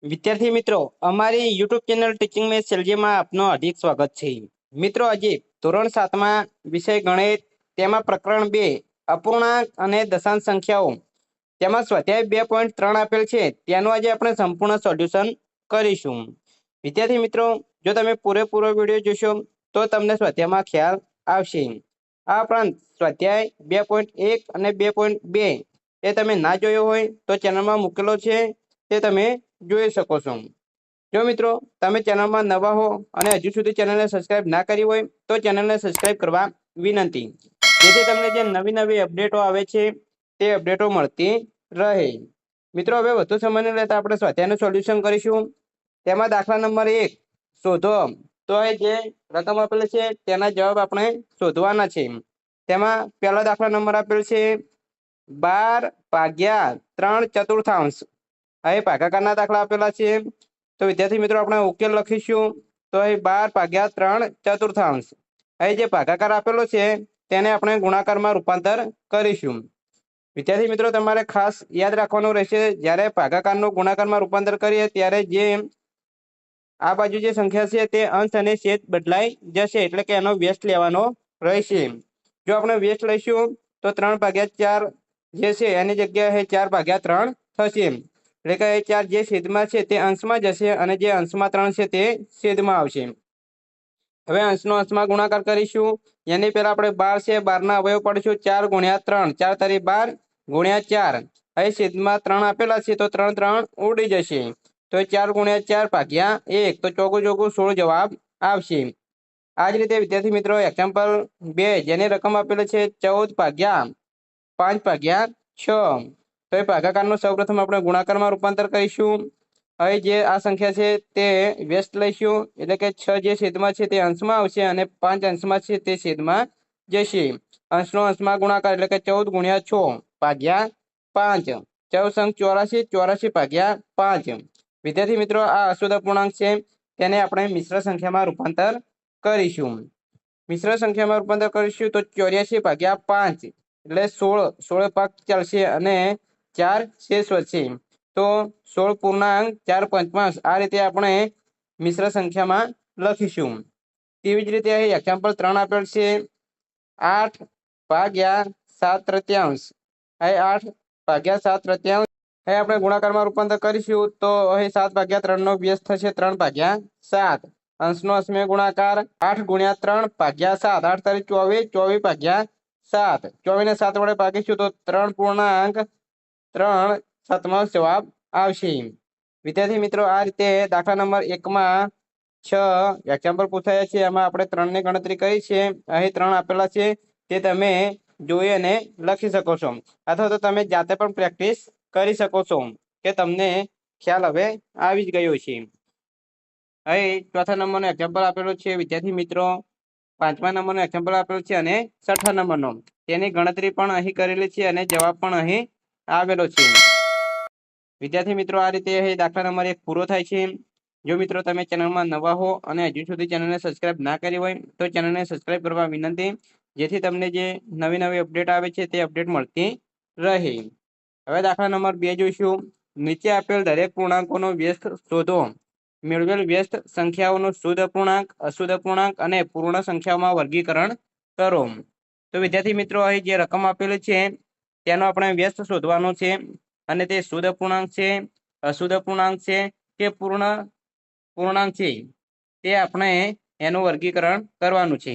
વિદ્યાર્થી મિત્રો, અમારી યુટ્યુબ ચેનલ ટીચિંગ મેથ્સ સેલજીમાં આપનું હાર્દિક સ્વાગત છે। મિત્રો, આજે ધોરણ 7માં વિષય ગણિત તેમાં પ્રકરણ 2 અપૂર્ણાંક અને દશાંશ સંખ્યાઓ તેમાં સ્વાધ્યાય 2.3 આપેલ છે, તેનું આજે આપણે સંપૂર્ણ સોલ્યુશન કરીશું। વિદ્યાર્થી મિત્રો, જો તમે પૂરેપૂરો વિડીયો જોશો તો તમને સ્વાધ્યાયમાં ખ્યાલ આવશે। આ ઉપરાંત સ્વાધ્યાય 2.1 અને 2.2 એ તમે ના જોયો હોય તો ચેનલમાં મૂકેલો છે, તે તમે જોઈ શકો છો। જો મિત્રો તમે ચેનલમાં નવા હો અને હજુ સુધી ચેનલને સબસ્ક્રાઇબ ના કરી હોય તો ચેનલને સબસ્ક્રાઇબ કરવા વિનંતી, જેથી તમને જે નવી નવી અપડેટો આવે છે તે અપડેટો મળતી રહે। મિત્રો, હવે વધુ સમય ન લેતા આપણે સ્વાધ્યાયનું સોલ્યુશન કરીશું। તેમાં દાખલા નંબર 1 શોધો, તો એ જે રકમ આપેલ છે તેના જવાબ આપણે શોધવાના છે। તેમાં પહેલો દાખલા નંબર આપેલ છે 12/3/4। અહીં ભાગાકારના દાખલા આપેલા છે, તો વિદ્યાર્થી મિત્રો આપણે ઉકેલ લખીશું। તો અહીં 12/3/4। અહીં જે ભાગાકાર આપેલો છે તેને આપણે ગુણાકારમાં રૂપાંતર કરીશું। વિદ્યાર્થી મિત્રો, તમારે ખાસ યાદ રાખવાનું રહેશે, જ્યારે ભાગાકારનું ગુણાકારમાં રૂપાંતર કરીએ ત્યારે જે આ બાજુ જે સંખ્યા છે તે અંશ અને છેદ બદલાઈ જશે, એટલે કે એનો વ્યસ્ત લેવાનો રહેશે। જો આપણે વ્યસ્ત લઈશું તો 3/4 જે છે એની જગ્યાએ 4/3 થશે, એટલે કે 4 જે છેદમાં છે તે અંશમાં જશે અને જે અંશમાં 3 છે તે છેદમાં આવશે। હવે અંશનો અંશમાં ગુણાકાર કરીશું। એની પહેલા આપણે 12 છે, 12ના અવયવ પાડીશું। 4 × 3, 4 તારી 12 × 4। અહીં છેદમાં 3 આપેલા છે તો 3 3 ઉડી જશે, તો 4 × 4/1, તો ચોગું ચોગું 16 જવાબ આવશે। આ જ રીતે વિદ્યાર્થી મિત્રો, એક્ઝામ્પલ 2 જેની રકમ આપેલી છે 14/5/6, તો એ ભાગાકારનું સૌપ્રથમ આપણે ગુણાકારમાં રૂપાંતર કરીશું। અહીં જે આ સંખ્યા છે તે વ્યસ્ત લઈશું, એટલે કે 6 જે છેદમાં છે તે અંશમાં આવશે અને 5 અંશમાં છે તે છેદમાં જશે। અંશનો અંશમાં ગુણાકાર, એટલે કે 14 × 6/5, 14 × 84, 84/5। વિદ્યાર્થી મિત્રો, આ અશુદ્ધ અપૂર્ણાંક છે, તેને આપણે મિશ્ર સંખ્યામાં રૂપાંતર કરીશું। મિશ્ર સંખ્યામાં રૂપાંતર કરીશું તો 84/5 એટલે 16 ભાગ ચાલશે અને 4 શેષ વધશે, તો 16.455। આ રીતે આપણે મિશ્ર સંખ્યામાં લખીશું। તેવી જ રીતે અહીં એક્ઝામ્પલ 3 આપેલ છે 8/7/3। અહીં 8/7/3 અહીં આપણે ગુણાકારમાં રૂપાંતર કરીશું, તો અહીં 7/3 નો વ્યસ્ત થશે 3/7। અંશનો અંશમાં ગુણાકાર 8 × 3/7, 8 તારી 24, 24/7। 24 ને 7 વડે ભાગીશું તો 3.3 જવાબ આવશે। વિદ્યાર્થી મિત્રો, આ રીતે દાખલા નંબર 1માં 6 એક્ઝામ્પલ પૂછાયા છે, એમાં આપણે 3 ની ગણતરી કરી છે। અહીં 3 આપેલા છે, તે તમે જોઈ અને લખી શકો છો, અથવા તો તમે જાતે પણ પ્રેક્ટિસ કરી શકો છો, કે તમને ખ્યાલ હવે આવી જ ગયો છે। અહીં ચોથા નંબરનો એક્ઝામ્પલ આપેલો છે વિદ્યાર્થી મિત્રો, 5મા નંબરનો એક્ઝામ્પલ આપેલો છે અને 6થા નંબરનો, તેની ગણતરી પણ અહીં કરેલી છે અને જવાબ પણ અહીં આવેલો છે। વિદ્યાર્થી મિત્રો, આ રીતે અહીં દાખલા નંબર 1 પૂરો થાય છે। જો મિત્રો તમે ચેનલમાં નવા હો અને હજુ સુધી ચેનલને સબસ્ક્રાઇબ ના કરી હોય તો ચેનલને સબસ્ક્રાઇબ કરવા વિનંતી, જેથી તમને જે નવી નવી અપડેટ આવે છે તે અપડેટ મળતી રહે। હવે દાખલા નંબર 2 જોઈશું। નીચે આપેલ દરેક પૂર્ણાંકોનો વ્યસ્ત શોધો। મેળવેલ વ્યસ્ત સંખ્યાઓનું શુદ્ધ અપૂર્ણાંક, અશુદ્ધ અપૂર્ણાંક અને પૂર્ણ સંખ્યાઓમાં વર્ગીકરણ કરો। તો વિદ્યાર્થી મિત્રો, અહીં જે રકમ આપેલી છે તેનો આપણે વ્યસ્ત શોધવાનો છે, અને તે શુદ્ધ અપૂર્ણાંક છે, અશુદ્ધ અપૂર્ણાંક છે કે પૂર્ણ પૂર્ણાંક છે, તે આપણે એનું વર્ગીકરણ કરવાનું છે।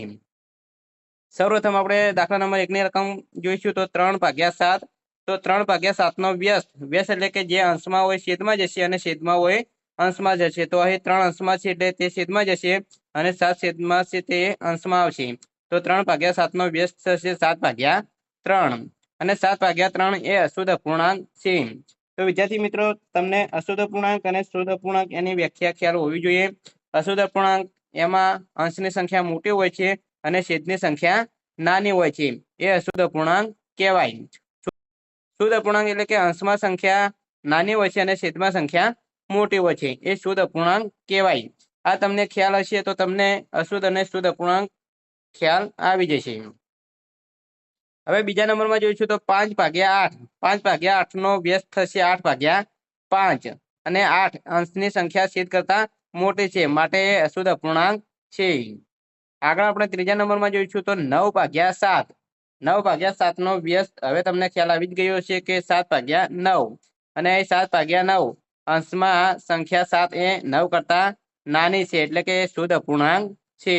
સૌપ્રથમ આપણે દાખલા નંબર 1 ની રકમ જોઈશું, તો 3/7। તો 3/7 નો વ્યસ્ત એટલે કે જે અંશમાં હોય છેદમાં જશે અને છેદમાં હોય અંશમાં જશે, તો અહીં 3 અંશમાં છે એટલે તે છેદમાં જશે અને 7 છેદમાં છે તે અંશમાં આવશે, તો 3/7 નો વ્યસ્ત થશે 7/3, અને 7/3 એ અશુદ્ધ અપૂર્ણાંક છે। તો વિદ્યાર્થી મિત્રો, તમને અશુદ્ધ અપૂર્ણાંક અને શુદ્ધ અપૂર્ણાંક એની વ્યાખ્યા ખ્યાલ હોવી જોઈએ। અશુદ્ધ અપૂર્ણાંક એમાં અંશની સંખ્યા મોટી હોય છે અને છેદની સંખ્યા નાની હોય છે, એ અશુદ્ધ અપૂર્ણાંક કહેવાય। શુદ્ધ અપૂર્ણાંક એટલે કે અંશમાં સંખ્યા નાની હોય છે અને છેદમાં સંખ્યા મોટી હોય છે, એ શુદ્ધ અપૂર્ણાંક કહેવાય। આ તમને ખ્યાલ હશે તો તમને અશુદ્ધ અને શુદ્ધ અપૂર્ણાંક ખ્યાલ આવી જશે। હવે બીજા નંબરમાં જોઈશું તો 5/8। 5/8 નો વ્યસ્ત થશે 8/5, અને 8 અંશની સંખ્યા છેદ કરતા મોટી છે, માટે એ અશુદ્ધ અપૂર્ણાંક છે. આગળ આપણે ત્રીજા નંબરમાં જોઈશું તો 9/7. 9/7 નો વ્યસ્ત હવે તમને ખ્યાલ આવી જ ગયો છે કે 7/9 અને 7/9 અંશમાં સંખ્યા 7 એ 9 કરતા નાની છે, એટલે કે શુદ્ધ અપૂર્ણાંક છે.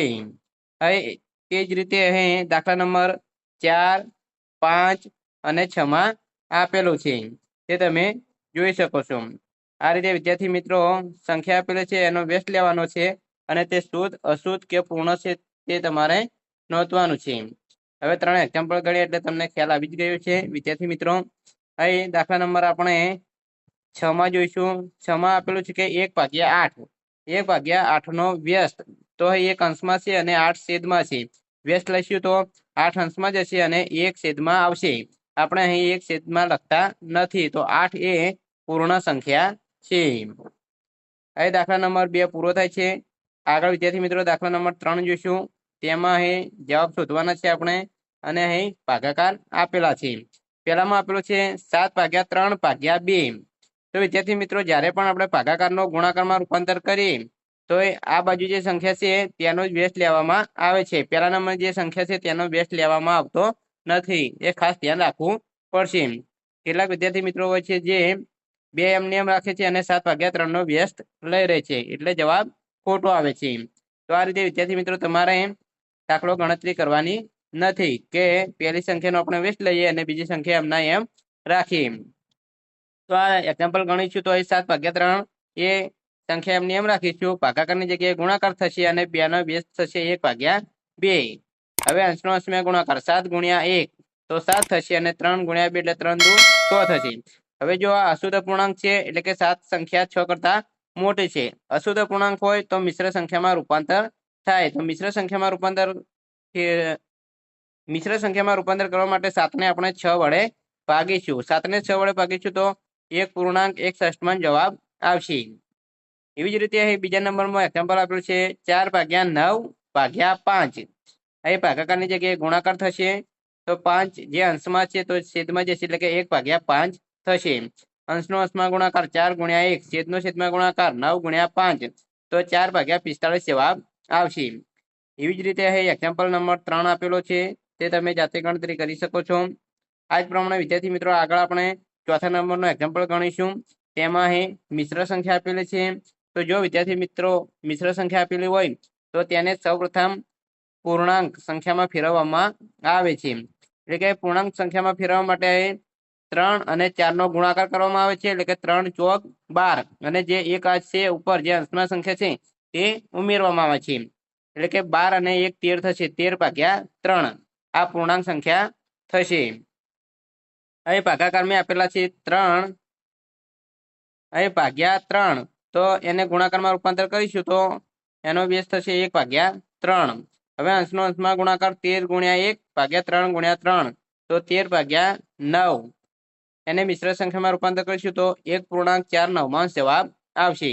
હવે તે જ રીતે અહીં દાખલા નંબર 4, 5 અને 6 માં આપેલું છે, તે તમે જોઈ શકો છો. આ રીતે વિદ્યાર્થી મિત્રો સંખ્યા આપેલી છે એનો વ્યસ્ત લેવાનો છે અને તે શુદ્ધ, અશુદ્ધ કે પૂર્ણ છે તે તમારે નોંધવાનું છે. હવે 3 એક્ઝામ્પલ ગણીએ એટલે તમને ખ્યાલ આવી જ ગયો છે વિદ્યાર્થી મિત્રો. અહીં દાખલા નંબર આપણે 6 માં જોઈશું. 6 માં આપેલું છે કે 1/8. 1/8 નો વ્યસ્ત તો અહીં 1 અંશમાં છે અને 8 છેદમાં છે. વ્યસ્ત લઈશું તો 8 અંશમાં જશે અને 1 છેદમાં આવશે. આપણે અહીં 1 છેદમાં લખતા નથી, તો 8 એ પૂર્ણ સંખ્યા છે. અહીં દાખલા નંબર 2 પૂરો થાય છે. આગળ વિદ્યાર્થી મિત્રો દાખલા નંબર 3 જોઈશું. તેમાં અહીં જવાબ શોધવાના છે આપણે અને અહીં ભાગાકાર આપેલા છે. પહેલામાં આપેલું છે 7/3/2. તો વિદ્યાર્થી મિત્રો જ્યારે પણ આપણે ભાગાકારનો ગુણાકારમાં રૂપાંતર કરીએ તો આ બાજુ જે સંખ્યા છે તેનો જ વ્યસ્ત લેવામાં આવે છે. પહેલા નંબર જે સંખ્યા છે તેનો વ્યસ્ત લેવામાં આવતો નથી, એ ખાસ ધ્યાન રાખવું પડશે. કેટલાક વિદ્યાર્થી મિત્રો હોય છે જે 2 એમને એમ રાખે છે અને 7/3 નો વ્યસ્ત લઈ રહે છે, એટલે જવાબ ખોટો આવે છે. તો આ રીતે વિદ્યાર્થી મિત્રો તમારે દાખલો ગણતરી કરવાની નથી કે પહેલી સંખ્યાનો આપણે વ્યસ્ત લઈએ અને બીજી સંખ્યા એમના એમ રાખીએ. તો આ એક્ઝામ્પલ ગણીશું તો 7/3 એ સંખ્યા એમને એમ રાખીશું, ભાગાકારની જગ્યાએ ગુણાકાર થશે અને 2 નો વ્યસ્ત થશે 1/2. હવે અંશનો અંશમાં ગુણાકાર 7 × 1 તો 7 થશે અને 3 × 2 એટલે 3 દુ 6 થશે. હવે જો આ અશુદ્ધ અપૂર્ણાંક છે એટલે કે 7 સંખ્યા 6 કરતા મોટી છે. અશુદ્ધ અપૂર્ણાંક હોય તો મિશ્ર સંખ્યામાં રૂપાંતર થાય. તો મિશ્ર સંખ્યામાં રૂપાંતર કરવા માટે 7 ને આપણે 6 વડે ભાગીશું. 7 ને 6 વડે ભાગીશું તો 1.61 જવાબ આવશે. એવી જ રીતે અહીં બીજા નંબરમાં એક્ઝામ્પલ આપેલું છે 4/9/5. અહીં ભાગાકારની જગ્યાએ ગુણાકાર થશે તો 5 જે અંશમાં છે તો છેદમાં જશે, એટલે કે 1/5 થશે. અંશનો અંશમાં ગુણાકાર 4 × 1, છેદનો છેદમાં ગુણાકાર 9 × 5 તો 4/45 જવાબ આવશે. એવી જ રીતે અહીં એક્ઝામ્પલ નંબર 3 આપેલો છે, તે તમે જાતે ગણતરી કરી શકો છો. આ જ પ્રમાણે વિદ્યાર્થી મિત્રો આગળ આપણે ચોથા નંબરનો એક્ઝામ્પલ ગણીશું. તેમાં અહીં મિશ્ર સંખ્યા આપેલી છે. તો જો વિદ્યાર્થી મિત્રો મિશ્ર સંખ્યા આપેલી હોય તો તેને સૌપ્રથમ પૂર્ણાંક સંખ્યામાં ફેરવવામાં આવે છે. એટલે કે પૂર્ણાંક સંખ્યામાં ફેરવવા માટે 3 અને 4 નો ગુણાકાર કરવામાં આવે છે, એટલે કે 3 ચોક 12 અને જે એક આજ છે ઉપર જે અંશમાં સંખ્યા છે તે ઉમેરવામાં આવે છે, એટલે કે 12 અને 1 13 થશે. 13/3 આ પૂર્ણાંક સંખ્યા થશે. અહીં ભાગાકારમાં આપેલા છે 3, અહીં /3 તો એને ગુણાકારમાં રૂપાંતર કરીશું તો એનો વ્યસ્ત થશે 1/3. હવે અંશનો અંશમાં ગુણાકાર 13 × 1/3 × 3 તો 13/9. એને મિશ્ર સંખ્યામાં રૂપાંતર કરીશું તો 1.49 જવાબ આવશે.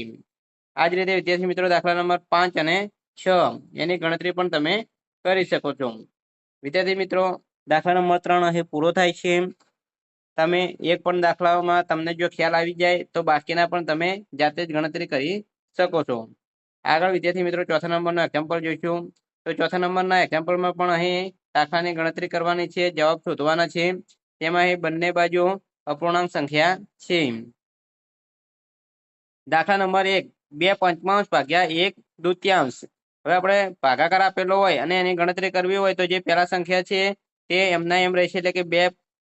આ જ રીતે વિદ્યાર્થી મિત્રો દાખલા નંબર 5 અને 6 એની ગણતરી પણ તમે કરી શકો છો. વિદ્યાર્થી મિત્રો દાખલા નંબર 3 અહીં પૂરો થાય છે. તમે એક પણ દાખલામાં તમને જો ખ્યાલ આવી જાય તો બાકીના પણ તમે જાતે જ ગણતરી કરી શકો છો. આગળ વિદ્યાર્થી મિત્રો ચોથા નંબરનો એક્ઝામ્પલ જોઈશું. તો ચોથા નંબરના એક્ઝામ્પલમાં પણ અહીં દાખલાની ગણતરી કરવાની છે, જવાબ શોધવાના છે. તેમાં અહીં બંને બાજુ અપૂર્ણાંક સંખ્યા છે. દાખલા નંબર 1 2/1/1/2. હવે આપણે ભાગાકાર આપેલો હોય અને એની ગણતરી કરવી હોય તો જે પહેલા સંખ્યા છે તે એમના એમ રહેશે, એટલે કે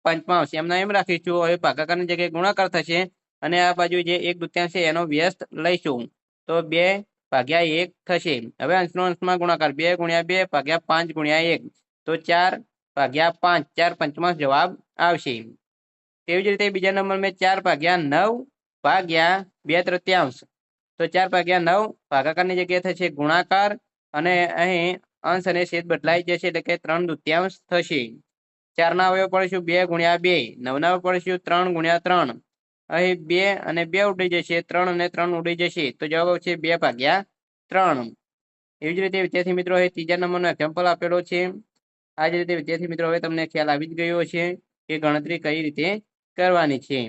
2/5 એમના એમ રાખીશું. હવે ભાગાકારની જગ્યાએ ગુણાકાર થશે અને આ બાજુ જે 1/2 છે એનો વ્યસ્ત લઈશું તો 2/1 થશે. હવે અંશનો અંશમાં ગુણાકાર 2 × 2/5 × 1 તો 4/5 4/5 જવાબ આવશે. તેવી જ રીતે બીજા નંબરમાં 4/9/2/3 તો 4/9 ભાગાકારની જગ્યાએ થશે ગુણાકાર અને અહીં અંશ અને છેદ બદલાઈ જશે, એટલે કે 3/2 થશે. 4 ના અવયવ પડશું 2 × 2, 9 ના અવયવ પડશું 3 × 3. અહીં 2 અને 2 ઉડી જશે, 3 અને 3 ઉડી જશે, તો જવાબ આવશે 2/3. એવી જ રીતે વિદ્યાર્થી મિત્રો હવે ત્રીજા નંબરનો એક્ઝામ્પલ આપેલો છે. આ જ રીતે વિદ્યાર્થી મિત્રો હવે તમને ખ્યાલ આવી જ ગયો છે કે ગણતરી કઈ રીતે કરવાની છે.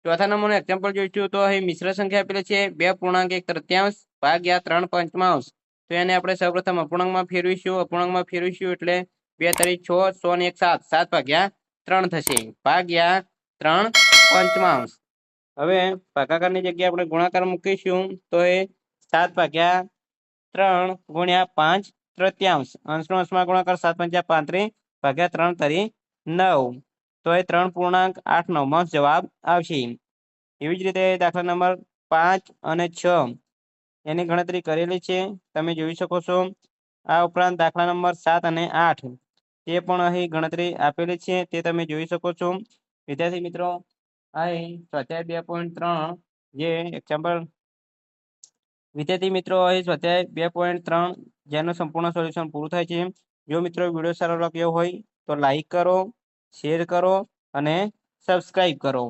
ચોથા નંબરનું એક્ઝામ્પલ જોઈશું તો અહીં મિશ્ર સંખ્યા આપેલી છે 2.1 ભાગ્યા 3 પંચમાંશ. તો એને આપણે સૌપ્રથમ અપૂર્ણાંકમાં ફેરવીશું. અપૂર્ણાંકમાં ફેરવીશું એટલે 2 તારી 6, 100 ને 1 7, 7 ભાગ્યા 3 થશે ભાગ્યા 3 પંચમાંશ. હવે ભાગાકારની જગ્યાએ આપણે ગુણાકાર મૂકીશું તો એ 7 ભાગ્યા 3 ગુણ્યા 5 તૃતીયાંશ. અંશનો અંશમાં ગુણાકાર 7 પંચા 35 ભાગ્યા 3 તારી 9. તો એ 3.89 જવાબ આવશે. એવી જ રીતે દાખલા નંબર 5 અને 6 એની ગણતરી કરેલી છે, તમે જોઈ શકો છો. આ ઉપરાંત દાખલા નંબર 7 અને 8 તે પણ અહીં ગણતરી આપેલી છે, તે તમે જોઈ શકો છો. વિદ્યાર્થી મિત્રો, અહીં સ્વાધ્યાય 2.3 જે એક્ઝામ્પલ વિદ્યાર્થી મિત્રો અહીં સ્વાધ્યાય 2.3 જેનું સંપૂર્ણ સોલ્યુશન પૂરું થાય છે. જો મિત્રો વિડીયો સારો લાગ્યો હોય તો લાઈક કરો, શેર કરો અને સબસ્ક્રાઈબ કરો.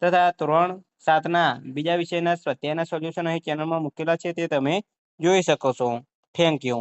તથા ધોરણ 7ના બીજા વિષયના સ્વાધ્યાયના સોલ્યુશન અહીં ચેનલમાં મૂકેલા છે, તે તમે જોઈ શકો છો. Thank you.